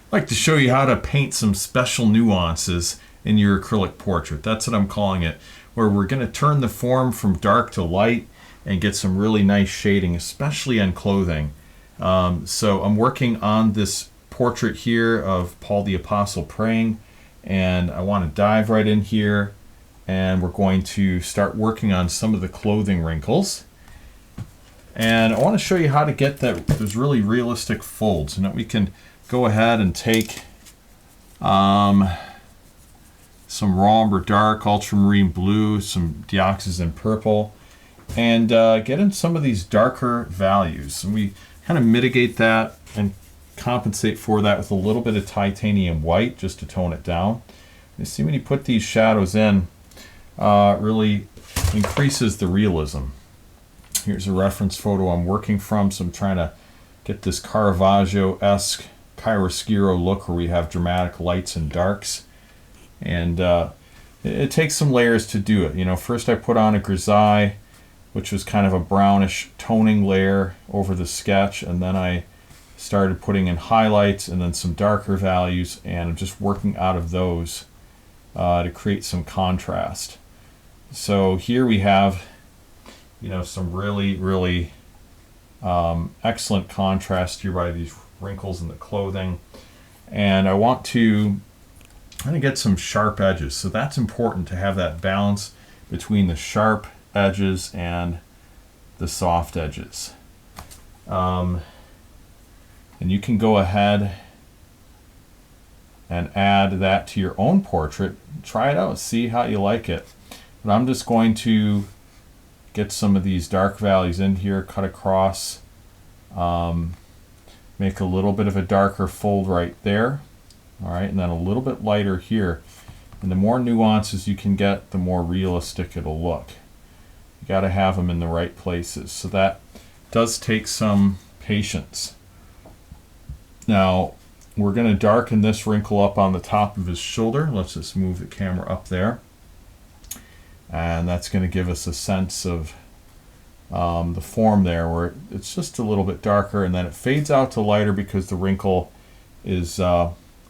I'd like to show you how to paint some special nuances in your acrylic portrait. That's what I'm calling it, where we're going to turn the form from dark to light and get some really nice shading, especially on clothing. So I'm working on this portrait here of Paul the Apostle praying, and I want to dive right in here, and we're going to start working on some of the clothing wrinkles. And I want to show you how to get those really realistic folds, and that we can go ahead and take some Ramber dark, ultramarine blue, some dioxazine purple, and get in some of these darker values. And we kind of mitigate that and compensate for that with a little bit of titanium white just to tone it down. You see, when you put these shadows in, really increases the realism. Here's a reference photo I'm working from, so I'm trying to get this Caravaggio-esque chiaroscuro look where we have dramatic lights and darks. And it takes some layers to do it. You know, first I put on a grisaille, which was kind of a brownish toning layer over the sketch, and then I started putting in highlights and then some darker values, and I'm just working out of those to create some contrast. So here we have, you know, some really excellent contrast here by these wrinkles in the clothing, and I want to kind of get some sharp edges. So that's important to have that balance between the sharp edges and the soft edges. And you can go ahead and add that to your own portrait. Try it out, see how you like it. But I'm just going to get some of these dark values in here, cut across, make a little bit of a darker fold right there. All right, and then a little bit lighter here. And the more nuances you can get, the more realistic it'll look. You got to have them in the right places. So that does take some patience. Now, we're going to darken this wrinkle up on the top of his shoulder. Let's just move the camera up there. And that's going to give us a sense of the form there, where it's just a little bit darker, and then it fades out to lighter because the wrinkle is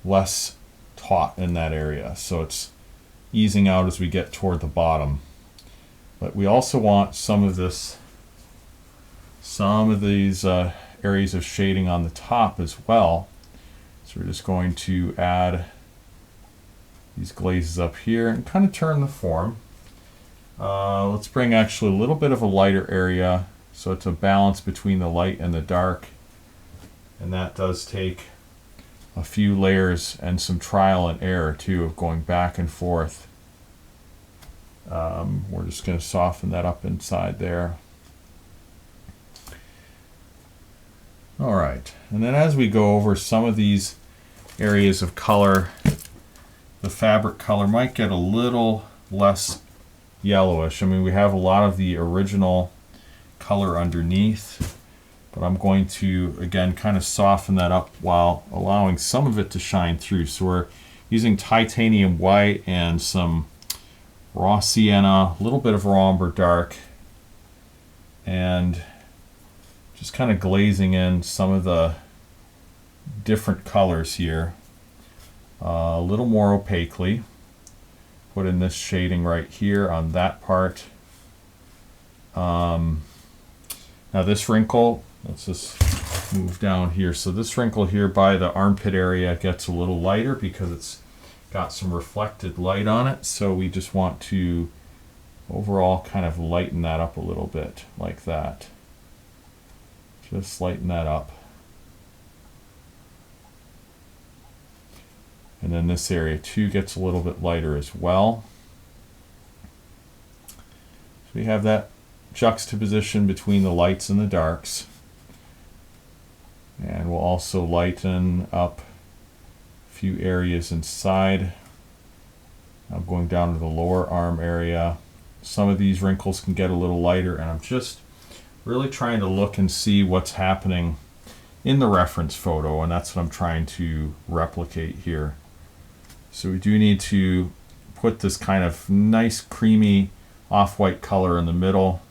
less taut in that area. So it's easing out as we get toward the bottom. But we also want some of these areas of shading on the top as well. So we're just going to add these glazes up here and kind of turn the form. Let's bring actually a little bit of a lighter area so it's a balance between the light and the dark. And that does take a few layers and some trial and error too of going back and forth. We're just going to soften that up inside there. All right, and then as we go over some of these areas of color, the fabric color might get a little less yellowish. I mean, we have a lot of the original color underneath, but I'm going to, again, kind of soften that up while allowing some of it to shine through. So we're using titanium white and some raw sienna, a little bit of Ramber dark, and just kind of glazing in some of the different colors here. A little more opaquely. Put in this shading right here on that part. Now this wrinkle, let's just move down here. So this wrinkle here by the armpit area gets a little lighter because it's got some reflected light on it. So we just want to overall kind of lighten that up a little bit like that. Just lighten that up. And then this area too gets a little bit lighter as well. So we have that juxtaposition between the lights and the darks. And we'll also lighten up a few areas inside. I'm going down to the lower arm area. Some of these wrinkles can get a little lighter, and I'm just really trying to look and see what's happening in the reference photo, and that's what I'm trying to replicate here. So we do need to put this kind of nice creamy off-white color in the middle.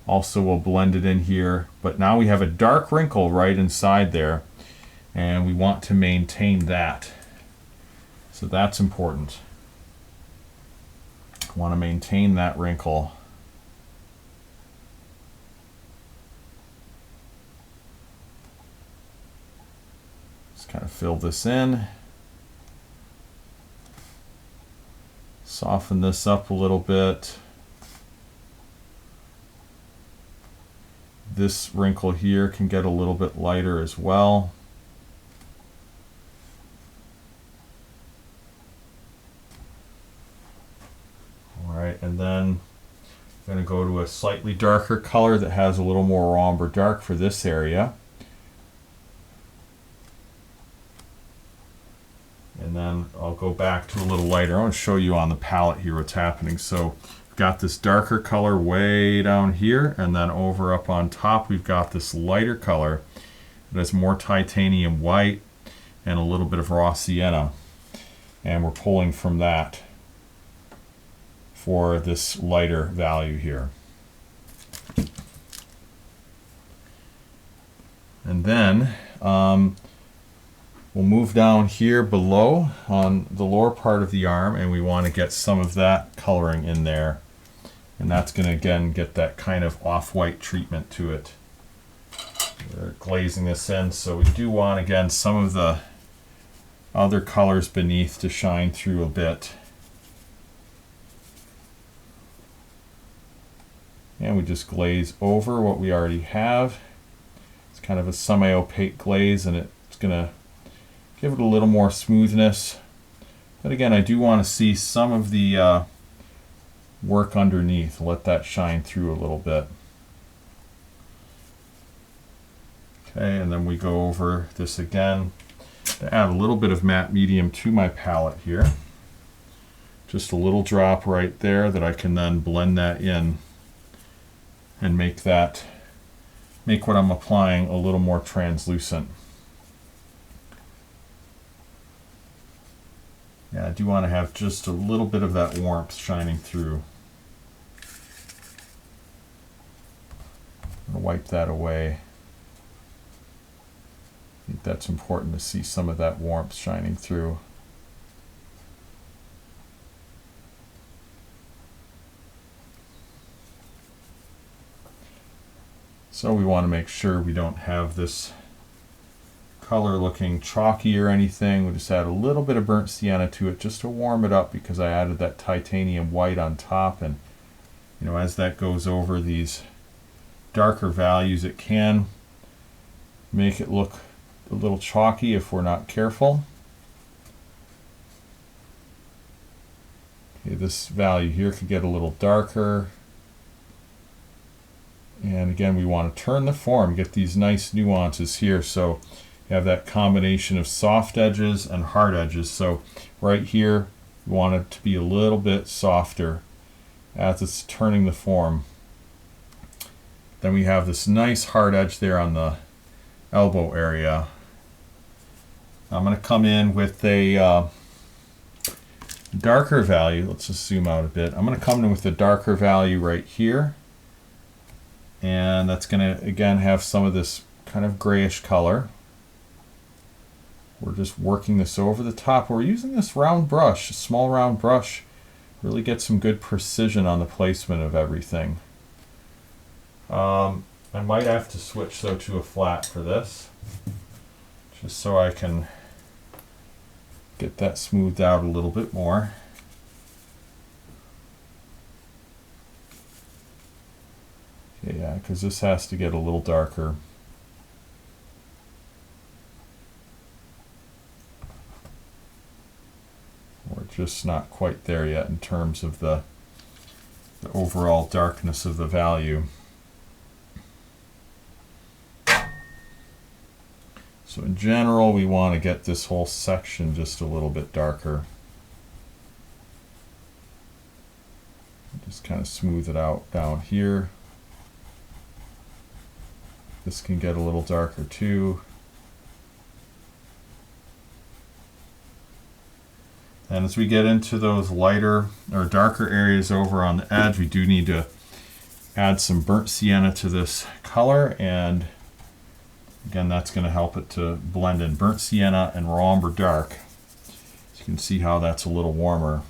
Also we'll blend it in here, but now we have a dark wrinkle right inside there, And we want to maintain that. So that's important. Want to maintain that wrinkle. Just kind of fill this in. Soften this up a little bit. This wrinkle here can get a little bit lighter as well. And then I'm going to go to a slightly darker color that has a little more ombre dark for this area. And then I'll go back to a little lighter. I want to show you on the palette here what's happening. So I've got this darker color way down here, and then over up on top we've got this lighter color that has more titanium white and a little bit of raw sienna. And we're pulling from that for this lighter value here. And then we'll move down here below on the lower part of the arm, and we want to get some of that coloring in there. And that's going to again get that kind of off-white treatment to it. We're glazing this in, so we do want again some of the other colors beneath to shine through a bit. And we just glaze over what we already have. It's kind of a semi-opaque glaze, and it's going to give it a little more smoothness. But again, I do want to see some of the work underneath. Let that shine through a little bit. Okay, and then we go over this again to add a little bit of matte medium to my palette here. Just a little drop right there that I can then blend that in and make what I'm applying a little more translucent. Yeah, I do want to have just a little bit of that warmth shining through. I'm going to wipe that away. I think that's important to see some of that warmth shining through. So we want to make sure we don't have this color looking chalky or anything. We just add a little bit of burnt sienna to it just to warm it up, because I added that titanium white on top, and as that goes over these darker values, it can make it look a little chalky if we're not careful. Okay, this value here could get a little darker. And again, we want to turn the form, get these nice nuances here. So you have that combination of soft edges and hard edges. So right here, we want it to be a little bit softer as it's turning the form. Then we have this nice hard edge there on the elbow area. I'm going to come in with a darker value. Let's just zoom out a bit. I'm going to come in with a darker value right here. And that's going to, again, have some of this kind of grayish color. We're just working this over the top. We're using this round brush, a small round brush. Really get some good precision on the placement of everything. I might have to switch, though, to a flat for this, just so I can get that smoothed out a little bit more. Yeah, because this has to get a little darker. We're just not quite there yet in terms of the overall darkness of the value. So in general, we want to get this whole section just a little bit darker. Just kind of smooth it out down here. This can get a little darker too. And as we get into those lighter or darker areas over on the edge, we do need to add some burnt sienna to this color, and Again, that's going to help it to blend in. Burnt sienna and raw umber dark. So you can see how that's a little warmer.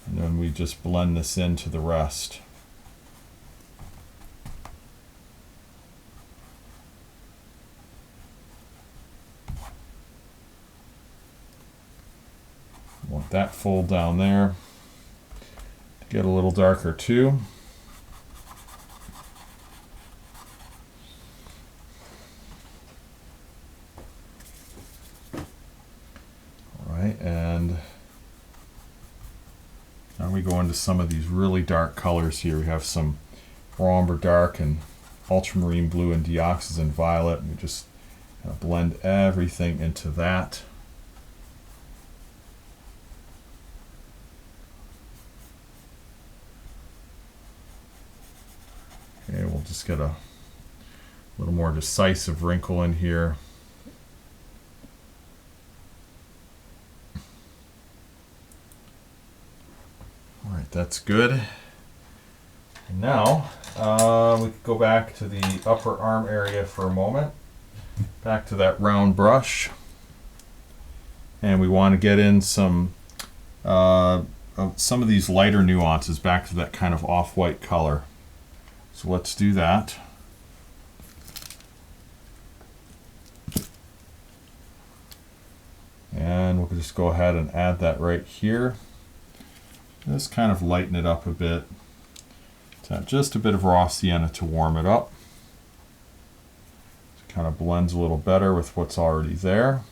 And then we just blend this into the rest. Want that fold down there to get a little darker too. All right, and now we go into some of these really dark colors here. We have some raw umber dark and ultramarine blue and dioxazine violet. And we just kind of blend everything into that. Okay, we'll just get a little more decisive wrinkle in here. All right, that's good. And now we can go back to the upper arm area for a moment. Back to that round brush. And we want to get in some of these lighter nuances back to that kind of off-white color. So let's do that. And we'll just go ahead and add that right here. Just kind of lighten it up a bit. Add just a bit of raw sienna to warm it up. It kind of blends a little better with what's already there.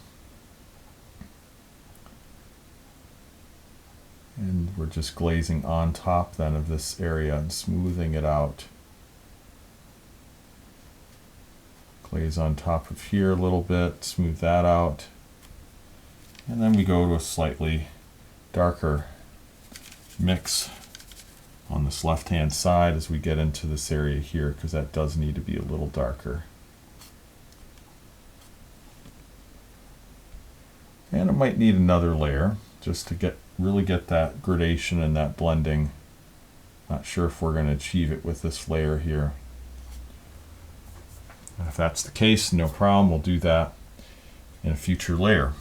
And we're just glazing on top then of this area and smoothing it out. Glaze on top of here a little bit, smooth that out. And then we go to a slightly darker mix on this left-hand side as we get into this area here, because that does need to be a little darker. And it might need another layer just to really get that gradation and that blending. Not sure if we're going to achieve it with this layer here. If that's the case, no problem, we'll do that in a future layer.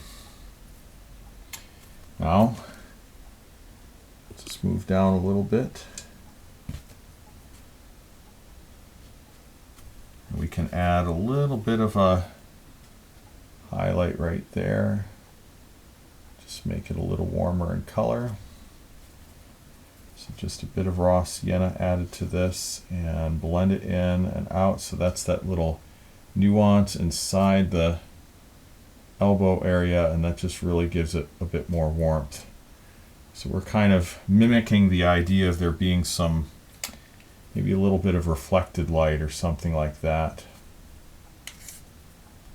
Now, let's move down a little bit. We can add a little bit of a highlight right there. Just make it a little warmer in color. So just a bit of raw sienna added to this and blend it in and out. So that's that little nuance inside the elbow area, and that just really gives it a bit more warmth. So we're kind of mimicking the idea of there being some, maybe a little bit of reflected light or something like that.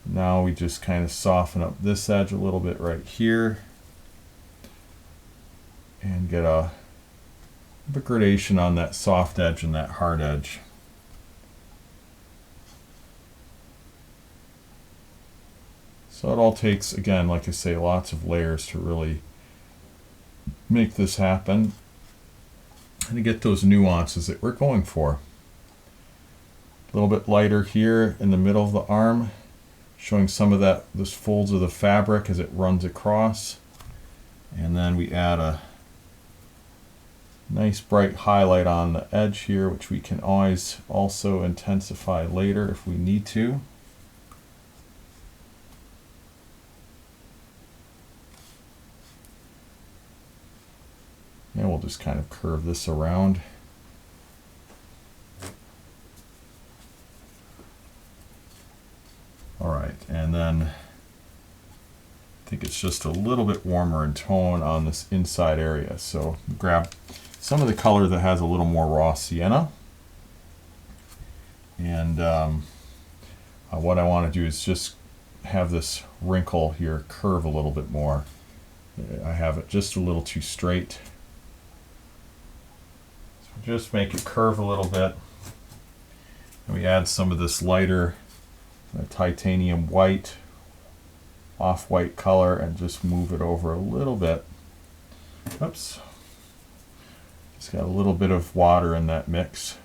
Now we just kind of soften up this edge a little bit right here and get a gradation on that soft edge and that hard edge. So it all takes, again, like I say, lots of layers to really make this happen and to get those nuances that we're going for. A little bit lighter here in the middle of the arm, showing some of those folds of the fabric as it runs across. And then we add a nice bright highlight on the edge here, which we can always also intensify later if we need to. And we'll just kind of curve this around. All right, and then I think it's just a little bit warmer in tone on this inside area. So grab some of the color that has a little more raw sienna. And what I want to do is just have this wrinkle here curve a little bit more. I have it just a little too straight. So just make it curve a little bit. And we add some of this lighter titanium white, off-white color, and just move it over a little bit. Oops. Just got a little bit of water in that mix.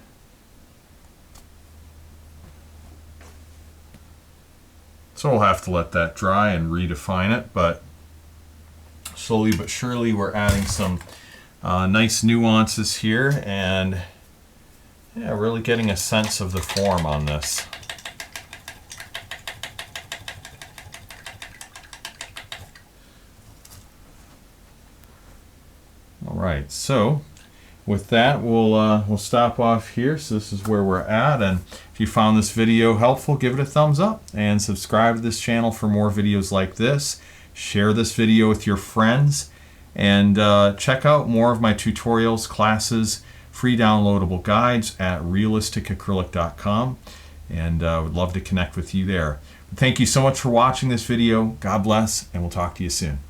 So we'll have to let that dry and redefine it, but slowly but surely we're adding some nice nuances here, and yeah, really getting a sense of the form on this. All right, so with that, we'll stop off here. So this is where we're at, and if you found this video helpful, give it a thumbs up and subscribe to this channel for more videos like this. Share this video with your friends, and check out more of my tutorials, classes, free downloadable guides at realisticacrylic.com, and would love to connect with you there. Thank you so much for watching this video. God bless, and we'll talk to you soon.